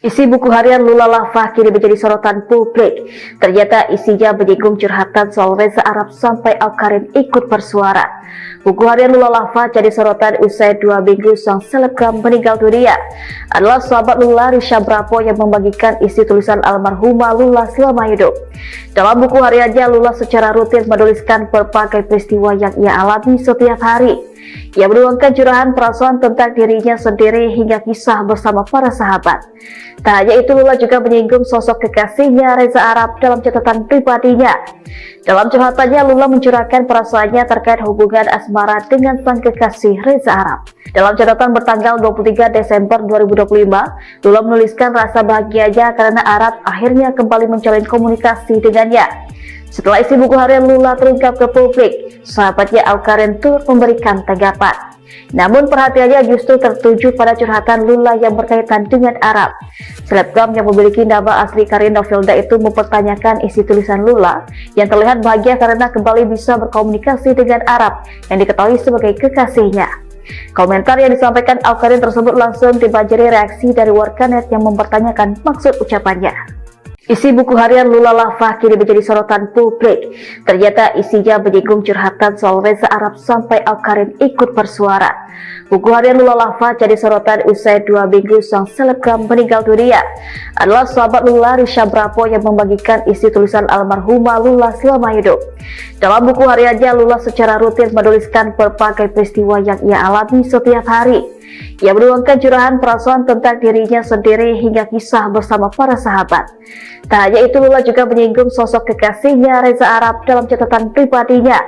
Isi buku harian Lula Lava kini menjadi sorotan publik. Ternyata isinya menyinggung curhatan soal Reza Arab sampai Awkarin ikut bersuara. Buku harian Lula Lava jadi sorotan usai 2 minggu sang selebgram meninggal dunia. Adalah sahabat Lula, Risha Brapo, yang membagikan isi tulisan almarhumah Lula selama hidup. Dalam buku hariannya, Lula secara rutin menuliskan berbagai peristiwa yang ia alami setiap hari. Ia menuangkan curahan perasaan tentang dirinya sendiri hingga kisah bersama para sahabat. Tak hanya itu, Lula juga menyinggung sosok kekasihnya Reza Arab dalam catatan pribadinya. Dalam curhatannya, Lula mencurahkan perasaannya terkait hubungan asmara dengan sang kekasih Reza Arab. Dalam catatan bertanggal 23 Desember 2025, Lula menuliskan rasa bahagianya karena Arab akhirnya kembali menjalin komunikasi dengannya. Setelah isi buku harian Lula terungkap ke publik, sahabatnya Awkarin turut memberikan tanggapan. Namun perhatiannya justru tertuju pada curhatan Lula yang berkaitan dengan Arab. Selebgram yang memiliki nama asli Karin Novelda itu mempertanyakan isi tulisan Lula yang terlihat bahagia karena kembali bisa berkomunikasi dengan Arab yang diketahui sebagai kekasihnya. Komentar yang disampaikan Awkarin tersebut langsung dibanjiri reaksi dari warganet yang mempertanyakan maksud ucapannya. Isi buku harian Lula Lava kini menjadi sorotan publik. Ternyata isinya menyinggung curhatan soal Reza Arab sampai Awkarin ikut bersuara. Buku harian Lula Lava jadi sorotan usai 2 minggu sang selebgram meninggal dunia. Adalah sahabat Lula, Risha Brapo, yang membagikan isi tulisan almarhumah Lula selama hidup. Dalam buku hariannya, Lula secara rutin menuliskan berbagai peristiwa yang ia alami setiap hari. Ia menuangkan curahan perasaan tentang dirinya sendiri hingga kisah bersama para sahabat. Tak hanya itu, Lula juga menyinggung sosok kekasihnya Reza Arab dalam catatan pribadinya.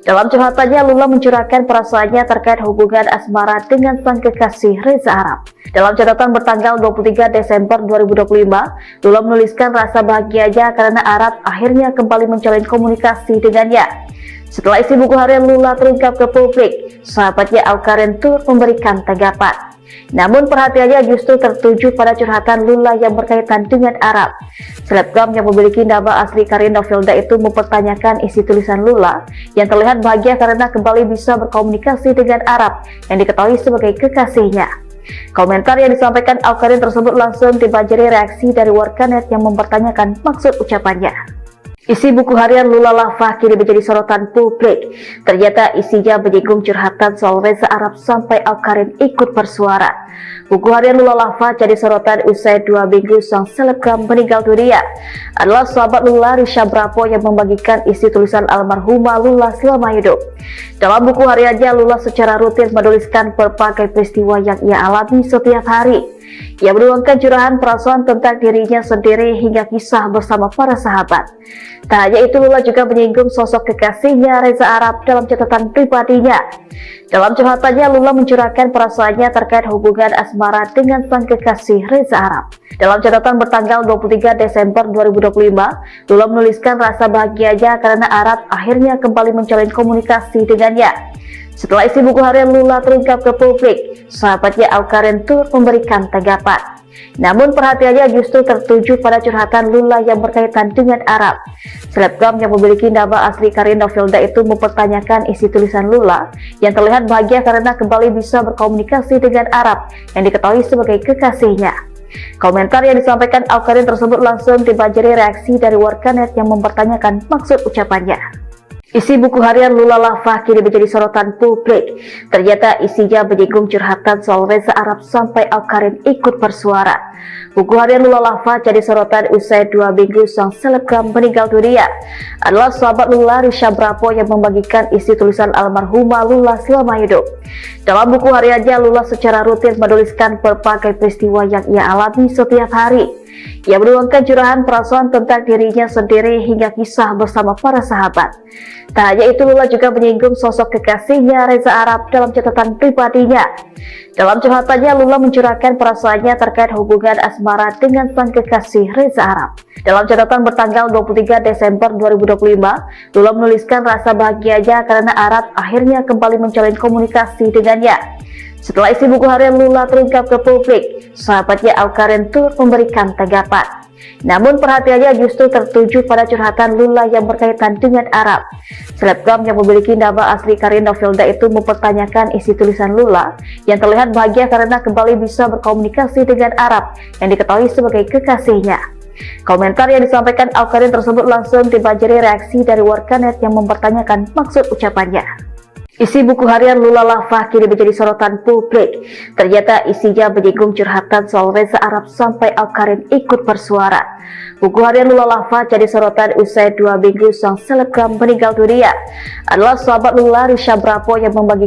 Dalam curhatannya, Lula mencurahkan perasaannya terkait hubungan asmara dengan sang kekasih Reza Arab. Dalam catatan bertanggal 23 Desember 2025, Lula menuliskan rasa bahagianya karena Arab akhirnya kembali menjalin komunikasi dengannya. Setelah isi buku harian Lula terungkap ke publik, sahabatnya Awkarin turut memberikan tanggapan. Namun perhatiannya justru tertuju pada curhatan Lula yang berkaitan dengan Arab. Selebgram yang memiliki nama asli Karin Novelda itu mempertanyakan isi tulisan Lula yang terlihat bahagia karena kembali bisa berkomunikasi dengan Arab yang diketahui sebagai kekasihnya. Komentar yang disampaikan Awkarin tersebut langsung dibanjiri reaksi dari warganet yang mempertanyakan maksud ucapannya. Isi buku harian Lula Lava kini menjadi sorotan publik. Ternyata isinya menyinggung curhatan soal Reza Arab sampai Awkarin ikut bersuara. Buku harian Lula Lava jadi sorotan usai 2 minggu sang selebgram meninggal dunia. Adalah sahabat Lula, Risha Brapo, yang membagikan isi tulisan almarhumah Lula selama hidup. Dalam buku hariannya, Lula secara rutin menuliskan berbagai peristiwa yang ia alami setiap hari. Ia menuangkan curahan perasaan tentang dirinya sendiri hingga kisah bersama para sahabat. Tak hanya itu, Lula juga menyinggung sosok kekasihnya Reza Arab dalam catatan pribadinya. Dalam curhatannya, Lula mencurahkan perasaannya terkait hubungan asmara dengan sang kekasih Reza Arab. Dalam catatan bertanggal 23 Desember 2025, Lula menuliskan rasa bahagianya karena Arab akhirnya kembali menjalin komunikasi dengannya. Setelah isi buku harian Lula terungkap ke publik, sahabatnya Awkarin turut memberikan tanggapan. Namun perhatiannya justru tertuju pada curhatan Lula yang berkaitan dengan Arab. Selebgram yang memiliki nama asli Karin Novelda itu mempertanyakan isi tulisan Lula yang terlihat bahagia karena kembali bisa berkomunikasi dengan Arab yang diketahui sebagai kekasihnya. Komentar yang disampaikan Awkarin tersebut langsung dibanjiri reaksi dari warganet yang mempertanyakan maksud ucapannya. Isi buku harian Lula Lava kini menjadi sorotan publik. Ternyata isinya menyinggung curhatan soal Reza Arab sampai Awkarin ikut bersuara. Buku harian Lula Lava jadi sorotan usai 2 minggu sang selebgram meninggal dunia. Adalah sahabat Lula, Risha Brapo, yang membagikan isi tulisan almarhumah Lula selama hidup. Dalam buku hariannya, Lula secara rutin menuliskan berbagai peristiwa yang ia alami setiap hari. Ia menuangkan curahan perasaan tentang dirinya sendiri hingga kisah bersama para sahabat. Tak hanya itu, Lula juga menyinggung sosok kekasihnya Reza Arab dalam catatan pribadinya. Dalam curhatannya, Lula mencurahkan perasaannya terkait hubungan asmara dengan sang kekasih Reza Arab. Dalam catatan bertanggal 23 Desember 2025, Lula menuliskan rasa bahagianya karena Arab akhirnya kembali menjalin komunikasi dengannya. Setelah isi buku harian Lula terungkap ke publik, sahabatnya Awkarin turut memberikan tanggapan. Namun perhatiannya justru tertuju pada curhatan Lula yang berkaitan dengan Arab. Selebgram yang memiliki nama asli Karin Novelda itu mempertanyakan isi tulisan Lula yang terlihat bahagia karena kembali bisa berkomunikasi dengan Arab yang diketahui sebagai kekasihnya. Komentar yang disampaikan Awkarin tersebut langsung dibanjiri reaksi dari warganet yang mempertanyakan maksud ucapannya. Isi buku harian Lula Lava kini menjadi sorotan publik. Ternyata isinya menyinggung curhatan soal Reza Arab sampai Awkarin ikut bersuara. Buku harian Lula Lava jadi sorotan usai 2 minggu sang selebgram meninggal dunia. Adalah sahabat Lula, Risha Bravo, yang membagikan